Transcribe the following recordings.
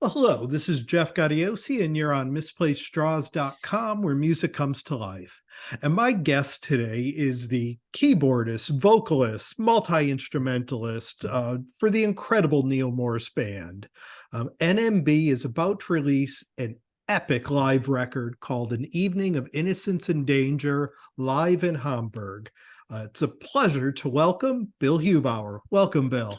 Well, hello, this is Jeff Gaudiosi, and you're on misplacedstraws.com, where music comes to life. And my guest today is the keyboardist, vocalist, multi instrumentalist for the incredible Neal Morse Band. NMB is about to release an epic live record called An Evening of Innocence and Danger live in Hamburg. It's a pleasure to welcome Bill Hubauer. Welcome, Bill.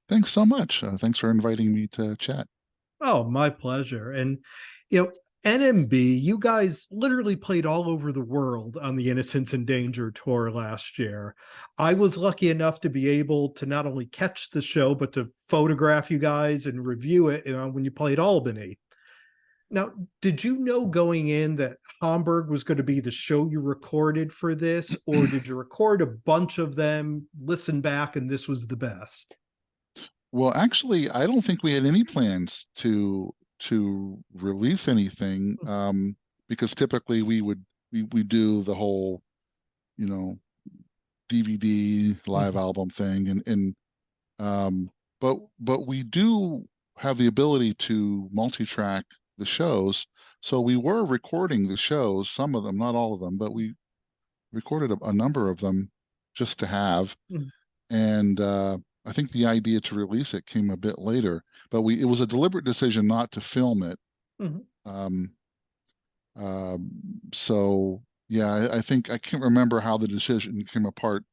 Thanks so much. Thanks for inviting me to chat. Oh, my pleasure. And, you know, NMB, you guys literally played all over the world on the Innocence and Danger tour last year. I was lucky enough to be able to not only catch the show, but to photograph you guys and review it, when you played Albany. Now, did you know going in that Hamburg was going to be the show you recorded for this, or did you record a bunch of them, listen back, and this was the best? Well, actually, I don't think we had any plans to release anything, because typically we do the whole, DVD live album thing, but we do have the ability to multi-track the shows. So we were recording the shows, some of them, not all of them, but we recorded a number of them just to have. And I think the idea to release it came a bit later, but it was a deliberate decision not to film it. So yeah, I think I can't remember how the decision came apart.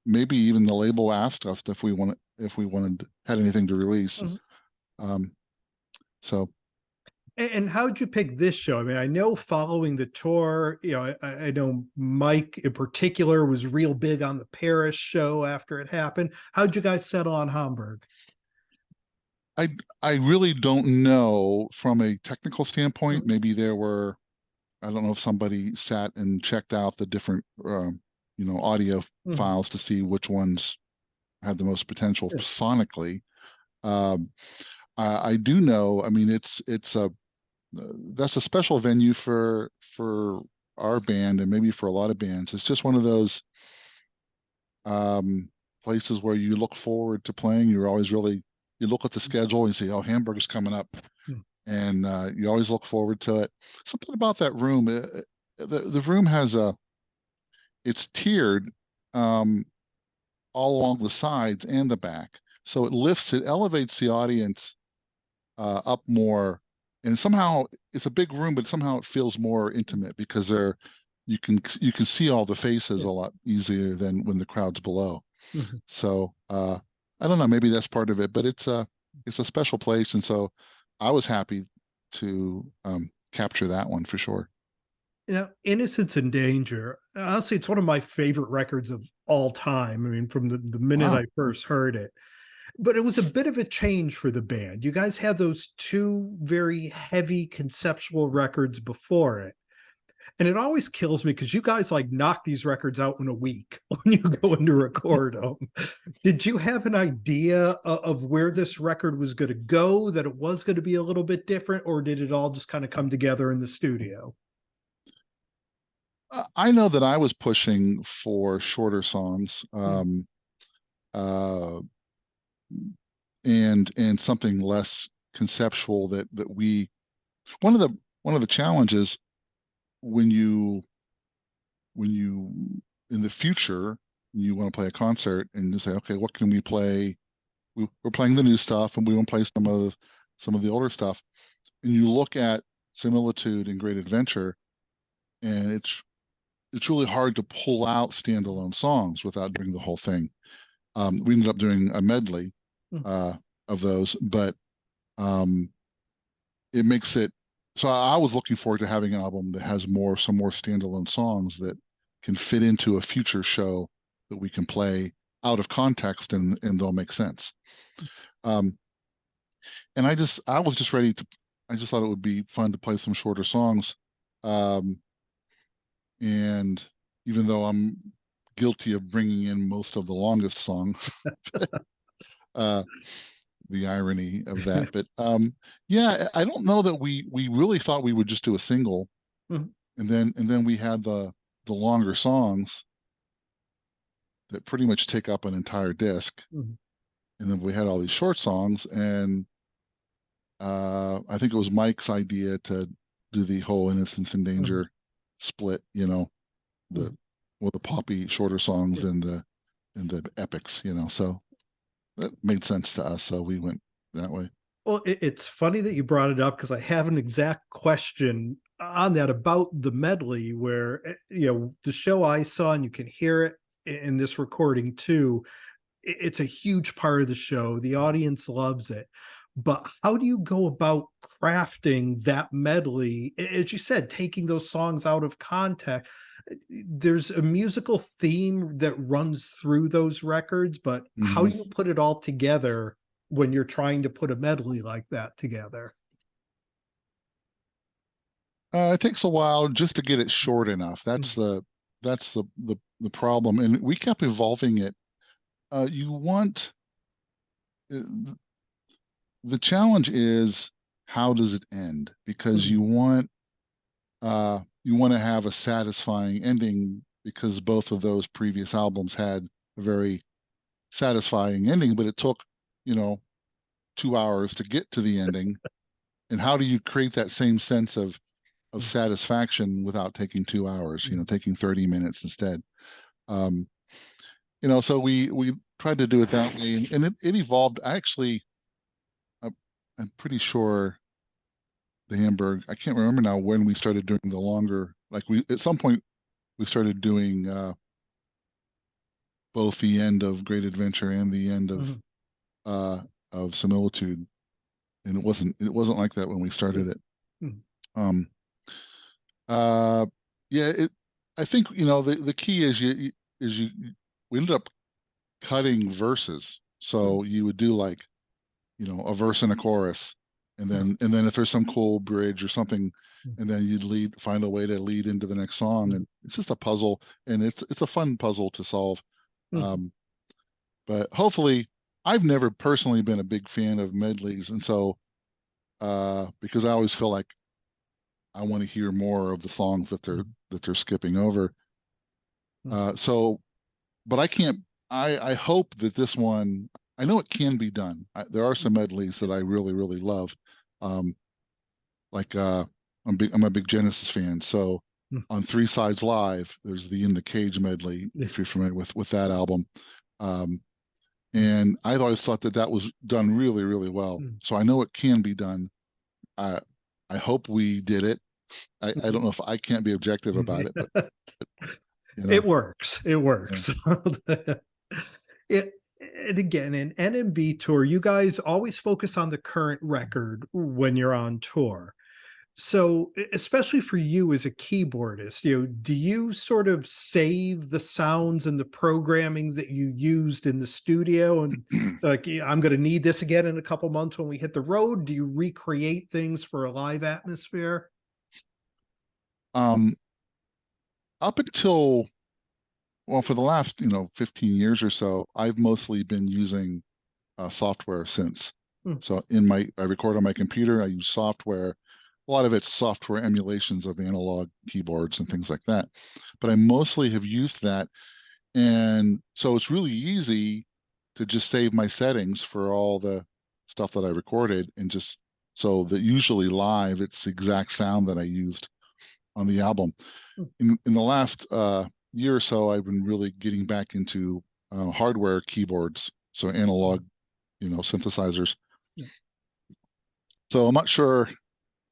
Maybe even the label asked us if we had anything to release. So. And how'd you pick this show? I mean, I know following the tour, I know Mike in particular was real big on the Paris show after it happened. How'd you guys settle on Hamburg? I really don't know from a technical standpoint. Maybe I don't know if somebody sat and checked out the different, audio files to see which ones had the most potential sonically. I do know, I mean, that's a special venue for our band, and maybe for a lot of bands. It's just one of those places where you look forward to playing. You look at the schedule and you say, oh, Hamburg's coming up, and you always look forward to it. Something about that room, the room it's tiered all along the sides and the back, so it elevates the audience up more. And somehow it's a big room, but somehow it feels more intimate because you can see all the faces a lot easier than when the crowd's below. So I don't know, maybe that's part of it, but it's a special place, and so I was happy to capture that one for sure. Innocence and Danger, honestly, it's one of my favorite records of all time. I mean, from the minute I first heard it. But it was a bit of a change for the band. You guys had those two very heavy conceptual records before it. And it always kills me because you guys knock these records out in a week when you go in to record them. Did you have an idea of where this record was going to go, that it was going to be a little bit different, or did it all just kind of come together in the studio? I know that I was pushing for shorter songs. And something less conceptual that one of the challenges when you in the future you want to play a concert and you say, okay, what can we play? We're playing the new stuff and we want to play some of the older stuff, and you look at Similitude and Great Adventure, and it's really hard to pull out standalone songs without doing the whole thing. We ended up doing a medley of those, but it makes it so. I was looking forward to having an album that has some more standalone songs that can fit into a future show that we can play out of context and they'll make sense. And I was just ready to. I just thought it would be fun to play some shorter songs, and even though I'm guilty of bringing in most of the longest song. The irony of that, but yeah, I don't know that we really thought we would just do a single, and then we had the longer songs that pretty much take up an entire disc, and then we had all these short songs, and I think it was Mike's idea to do the whole Innocence in Mhm. Danger split, the Mhm. the poppy shorter songs Yeah. and the epics, so that made sense to us, so we went that way. Well, it's funny that you brought it up because I have an exact question on that about the medley where, the show I saw, and you can hear it in this recording too. It's a huge part of the show. The audience loves it. But how do you go about crafting that medley? As you said, taking those songs out of context. There's a musical theme that runs through those records, but how Hmm. do you put it all together when you're trying to put a medley like that together? It takes a while just to get it short enough. Mm, That's the problem, and we kept evolving it. You want uh, the challenge is how does it end? Because mm, you want to have a satisfying ending because both of those previous albums had a very satisfying ending, but it took, you know, 2 hours to get to the ending. And how do you create that same sense of mm, satisfaction without taking 2 hours, mm, taking 30 minutes instead? Um, so we tried to do it that way, and it evolved. I'm, I'm pretty sure the Hamburg. I can't remember now when we started doing the longer. Like we at some point we started doing both the end of Great Adventure and the end mm, uh, of Similitude, and it wasn't like that when we started mm, it. mm, Um, uh, yeah, I think the key is you we ended up cutting verses, mm, so you would do like a verse and a chorus, and mm, then if there's some cool bridge or something, mm, and then you'd find a way to lead into the next song, mm, and it's just a puzzle, and it's a fun puzzle to solve. mm, Um, but hopefully, I've never personally been a big fan of medleys, and so because I always feel like I want to hear more of the songs mm, that they're skipping over. mm, So, but I can't. I hope that this one. I know it can be done. There are some medleys that I really really love. Um, like I'm a big Genesis fan, so mm, on Three Sides Live, there's the In the Cage medley. mm, If you're familiar with that album, um, mm, and I always thought that that was done really really well. mm. So I know it can be done. I I hope we did it. I don't know if I can't be objective about it, but you know, It works. It yeah. works. It and again, in NMB tour, you guys always focus on the current record when you're on tour. So, especially for you as a keyboardist, do you sort of save the sounds and the programming that you used in the studio? And it's like, yeah, I'm going to need this again in a couple months when we hit the road. Do you recreate things for a live atmosphere? um, Up until well, for the last 15 years or so, I've mostly been using software since. Hmm, So I record on my computer. I use software. A lot of it's software emulations of analog keyboards and things like that. But I mostly have used that, and so it's really easy to just save my settings for all the stuff that I recorded, and just so that usually live, it's the exact sound that I used on the album. hmm, In the last year or so, I've been really getting back into hardware keyboards, so hmm, analog, synthesizers. yeah. So I'm not sure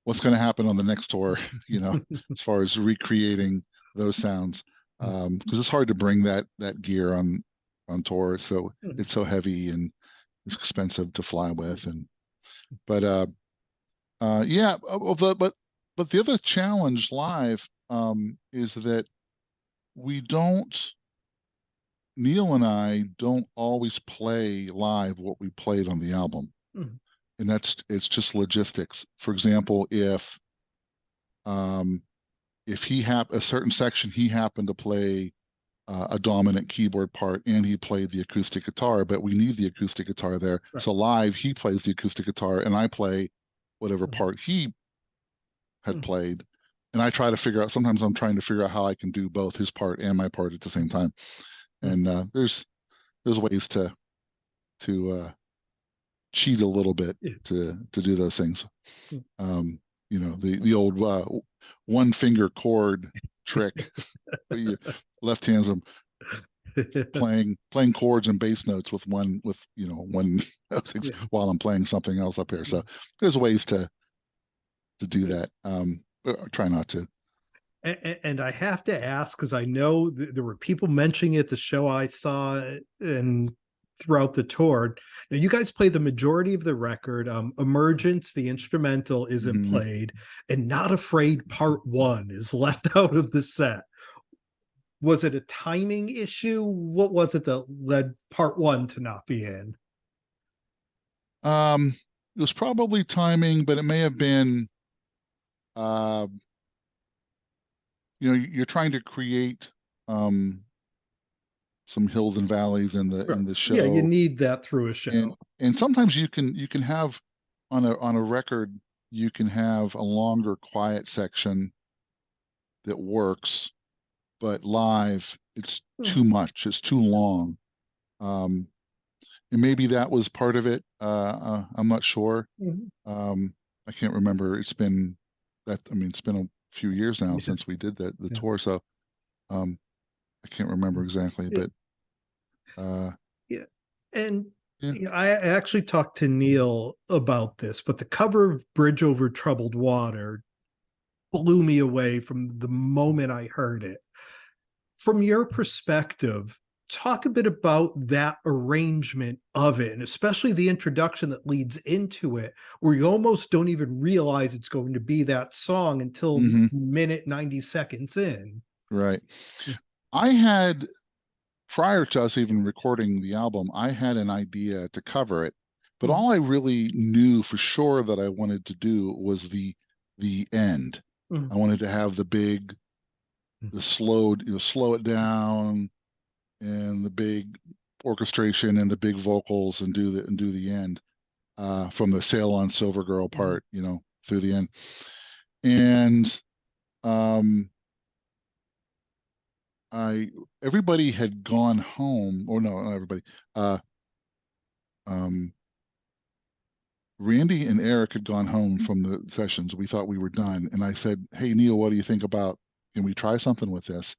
what's going to happen on the next tour, as far as recreating those sounds, because it's hard to bring that gear on tour. So it's so heavy and it's expensive to fly with, and but yeah, but the other challenge live is that we don't Neal and I don't always play live what we played on the album, and it's just logistics. For example, um, if a certain section he happened to play a dominant keyboard part and he played the acoustic guitar, but we need the acoustic guitar there. Right. So live he plays the acoustic guitar and I play whatever Mm, part he had mm, played. And I try to figure out, sometimes I'm trying to figure out how I can do both his part and my part at the same time. mm, And there's ways to cheat a little bit Yeah. to do those things. Mm. You know, the old one finger chord trick. Where you left hands are playing chords and bass notes with one Yeah. while I'm playing something else up here. So there's ways to do that. Try not to. And I have to ask, because I know there were people mentioning it at the show I saw and throughout the tour. Now, you guys play the majority of the record. Emergence, the instrumental, isn't Mhm. played, and Not Afraid Part 1 is left out of the set. Was it a timing issue? What was it that led Part 1 to not be in? It was probably timing, but it may have been, uh, you're trying to create some hills and valleys in Right. the Yeah, you show, need that through a show. and sometimes you can have on a record, you can have a longer quiet section that works, but live it's too much, it's too long. Um, and maybe that was part of it. I'm not sure. Mhm. I can't remember. It's been a few years now Yeah, since we did the yeah, tour, so um, I can't remember exactly, yeah, but uh, yeah. And yeah. I actually talked to Neal about this, but the cover of Bridge Over Troubled Water blew me away from the moment I heard it. From your perspective, talk a bit about that arrangement of it, and especially the introduction that leads into it, where you almost don't even realize it's going to be that song until Hmm. minute 90 seconds in. Right. I had, prior to us even recording the album, I had an idea to cover it, but Mhm. all I really knew for sure that I wanted to do was the end. Mhm. I wanted to have the slowed, slow it down, and the big orchestration and the big vocals, and do the end, from the Sail on Silver Girl Mhm. part, through the end. And um, I everybody had gone home, or no, not everybody. Uh, um, Randy and Eric had gone home from the sessions. We thought we were done, and I said, "Hey Neal, what do you think about? Can we try something with this?"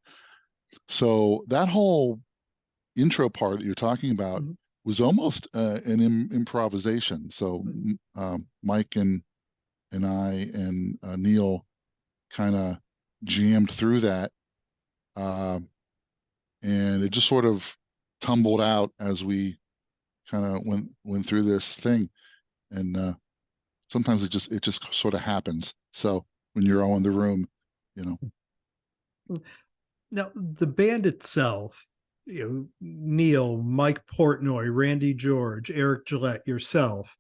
So that whole intro part that you're talking about Mhm. was almost an improvisation. So Mike and I and Neal kind of jammed through that, uh, and it just sort of tumbled out as we kind of went through this thing. And sometimes it just sort of happens. So when you're all in the room, you know. Now, the band itself, Neal, Mike Portnoy, Randy George, Eric Gillette, yourself,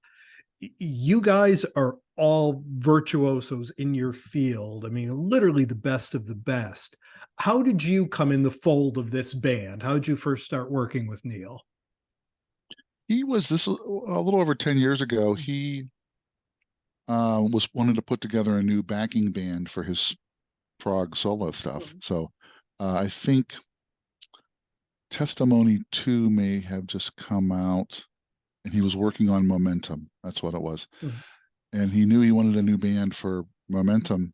you guys are all virtuosos in your field. I mean, literally the best of the best. How did you come in the fold of this band? How did you first start working with Neal? He was this a little over 10 years ago. He was wanted to put together a new backing band for his prog solo stuff. So I think Testimony 2 may have just come out, and he was working on Momentum. That's what it was. Mhm. And he knew he wanted a new band for Momentum.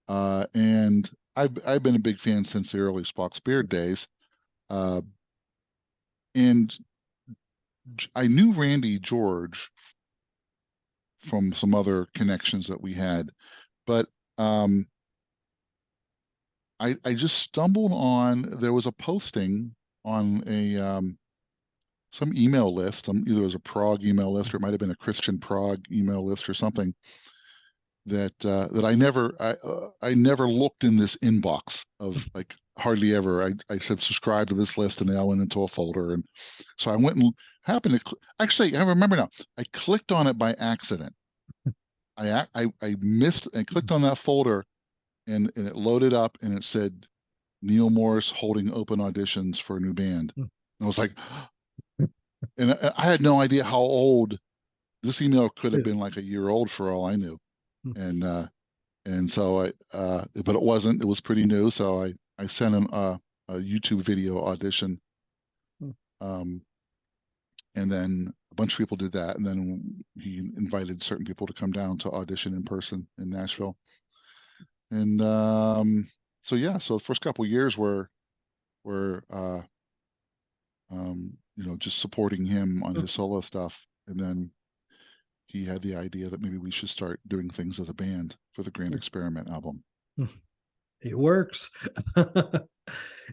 And I've been a big fan since the early Spock's Beard days. Uh, and I knew Randy George from some other connections that we had, but um, I just stumbled on, there was a posting on a some email list. Either it was a prog email list, or it might have been a Christian prog email list or something, that I never looked in this inbox of, like, hardly ever. I said subscribe to this list, and then I went into a folder, and so I went and happened to actually, I remember now, I clicked on it by accident. I missed, I clicked on that folder, and it loaded up, and it said Neal Morse holding open auditions for a new band. And I was like, and I had no idea how old this email could have been, like a year old for all I knew. And so but it wasn't. It was pretty new. So I sent him a YouTube video audition, um, and then a bunch of people did that, and then he invited certain people to come down to audition in person in Nashville. And so yeah, so the first couple of years were just supporting him on his solo stuff, and then he had the idea that maybe we should start doing things as a band for the Grand Experiment album. It works.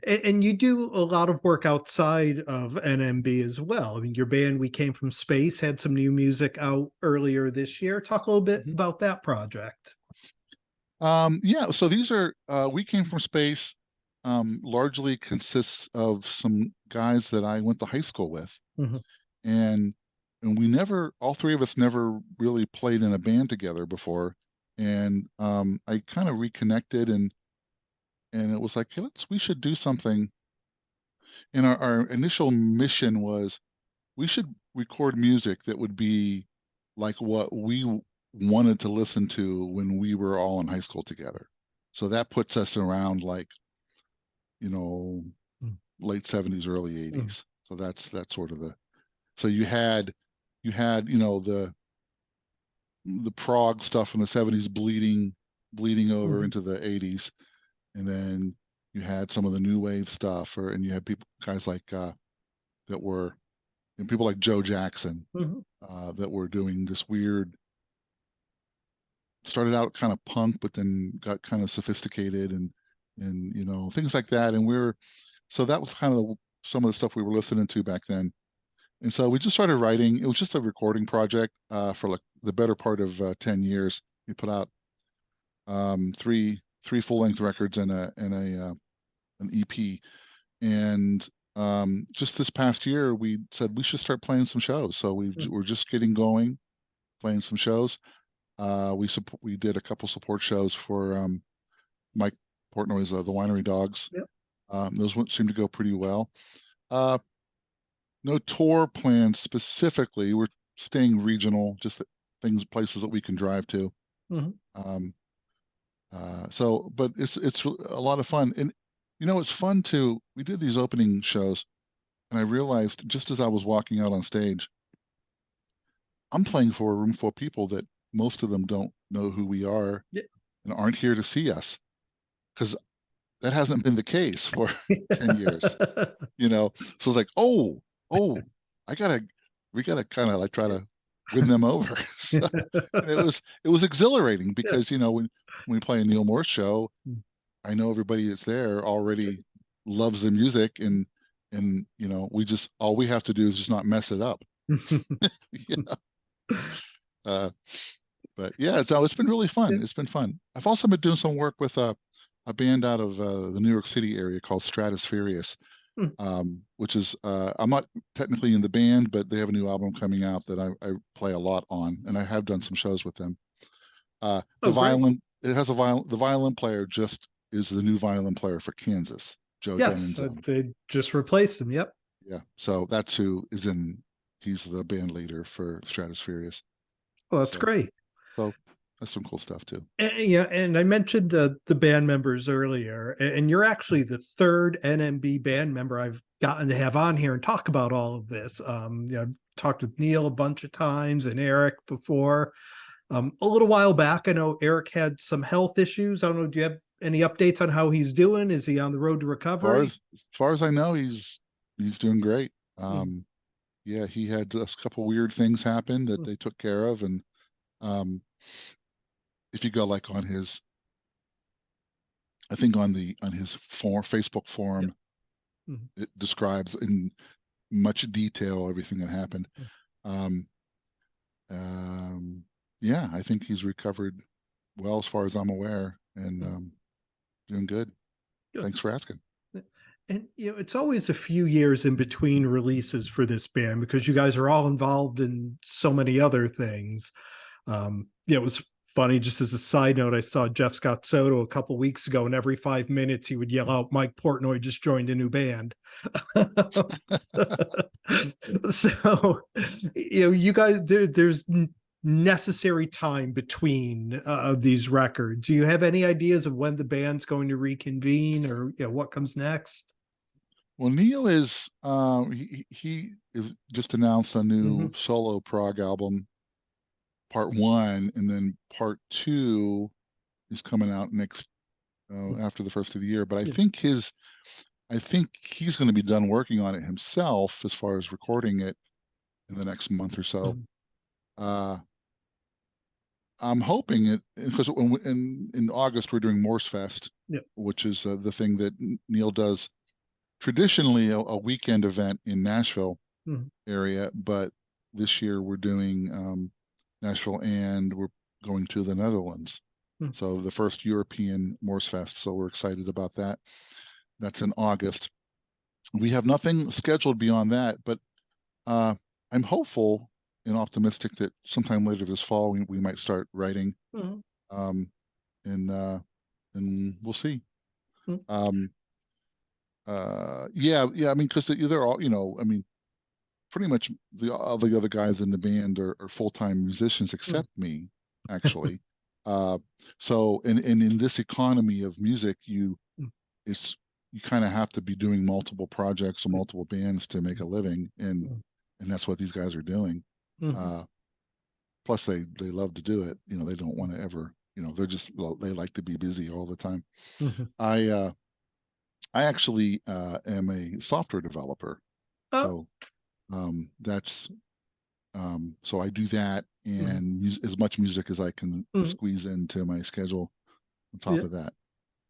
And you do a lot of work outside of NMB as well. I mean, your band We Came From Space had some new music out earlier this year. Talk a little bit about that project. Yeah, so these are We Came From Space largely consists of some guys that I went to high school with. And we never, all three of us never really played in a band together before. And I kind of reconnected, and it was like, hey, we should do something. And our initial mission was we should record music that would be like what we wanted to listen to when we were all in high school together. So that puts us around like, late 70s, early 80s. So that's sort of so you had the prog stuff from the 70s bleeding over into the 80s, and then you had some of the new wave stuff, and you had guys like that were people like Joe Jackson that were doing this weird, started out kind of punk but then got kind of sophisticated and things like that. And so that was kind of some of the stuff we were listening to back then. And so we just started writing. It was just a recording project for like the better part of 10 years. We put out three full-length records and an EP. And just this past year, we said we should start playing some shows. So we're just getting going, playing some shows. We did a couple support shows for Mike Portnoy's The Winery Dogs. Those seemed to go pretty well. No tour plans specifically. We're staying regional, just places that we can drive to. But it's a lot of fun. And it's fun too. We did these opening shows, and I realized just as I was walking out on stage, I'm playing for a room full of people that most of them don't know who we are and aren't here to see us, because that hasn't been the case for 10 years. So it's like, we gotta kind of like try to win them over. So, and it was exhilarating because when we play a Neal Morse show, I know everybody that's there already loves the music, and all we have to do is just not mess it up. But yeah, so it's been really fun. It's been fun. I've also been doing some work with a band out of the New York City area called Stratusfurious, which is I'm not technically in the band, but they have a new album coming out that I play a lot on, and I have done some shows with them. The violin, it has the violin player just is the new violin player for Kansas, Joe Denenzohn. They just replaced him. Yep. Yeah, so that's who is in. He's the band leader for Stratusfurious. Well, that's great. So that's some cool stuff too. And I mentioned the band members earlier, and you're actually the third NMB band member I've gotten to have on here and talk about all of this. I've talked with Neal a bunch of times and Eric before. A little while back, I know Eric had some health issues. I don't know, do you have any updates on how he's doing? Is he on the road to recovery? As far as I know, he's doing great. Yeah, he had a couple weird things happen that they took care of, and if you go like on his, I think on his Facebook forum, it describes in much detail everything that happened. Yeah, I think he's recovered well as far as I'm aware, and doing good. Thanks for asking. And it's always a few years in between releases for this band because you guys are all involved in so many other things. It was funny, just as a side note, I saw Jeff Scott Soto a couple weeks ago, and every 5 minutes he would yell out, "Mike Portnoy just joined a new band." So, you guys, there's necessary time between these records. Do you have any ideas of when the band's going to reconvene, or what comes next? Well, Neal is he is just announced a new Hmm. solo prog album, part one, and then part two is coming out next after the first of the year. But Yeah. I think he's going to be done working on it himself as far as recording it in the next month or so. Mhm. Uh, I'm hoping it because in August we're doing Morse Fest, Yeah. which is the thing that Neal does traditionally a weekend event in Nashville Mhm. area, but this year we're doing Nashville and we're going to the Netherlands. Mhm. So the first European Morse Fest. So we're excited about that. That's in August. We have nothing scheduled beyond that, but I'm hopeful and optimistic that sometime later this fall we might start writing, Mhm. um, and we'll see. Mhm. Um, yeah. I mean, because they're all, I mean, pretty much all the other guys in the band are full-time musicians Mhm. except me, actually. Uh, so and in this economy of music, it's you kind of have to be doing multiple projects or multiple bands to make a living, Mhm. and that's what these guys are doing. Mhm. Uh, Plus they love to do it. They don't want to ever, they're just well, they like to be busy all the time. Mhm. I uh, I actually am a software developer, Oh. so that's so I do that Mhm. and as much music as I can Mhm. squeeze into my schedule on top Yeah. of that.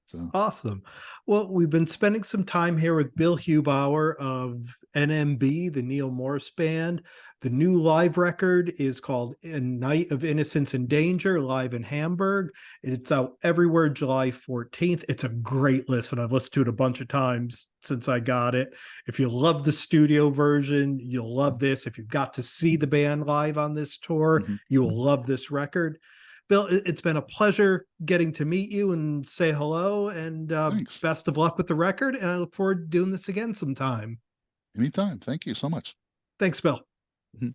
So Awesome. Well, we've been spending some time here with Bill Hubauer of NMB, the Neal Morse Band. The new live record is called A Night of Innocence and Danger, live in Hamburg. It's out everywhere July 14th. It's a great listen. I've listened to it a bunch of times since I got it. If you love the studio version, you'll love this. If you've got to see the band live on this tour, mhm. you will love this record. Bill, it's been a pleasure getting to meet you and say hello, and Thanks. best of luck with the record. And I look forward to doing this again sometime. Anytime. Thank you so much. Thanks, Bill. Mhm.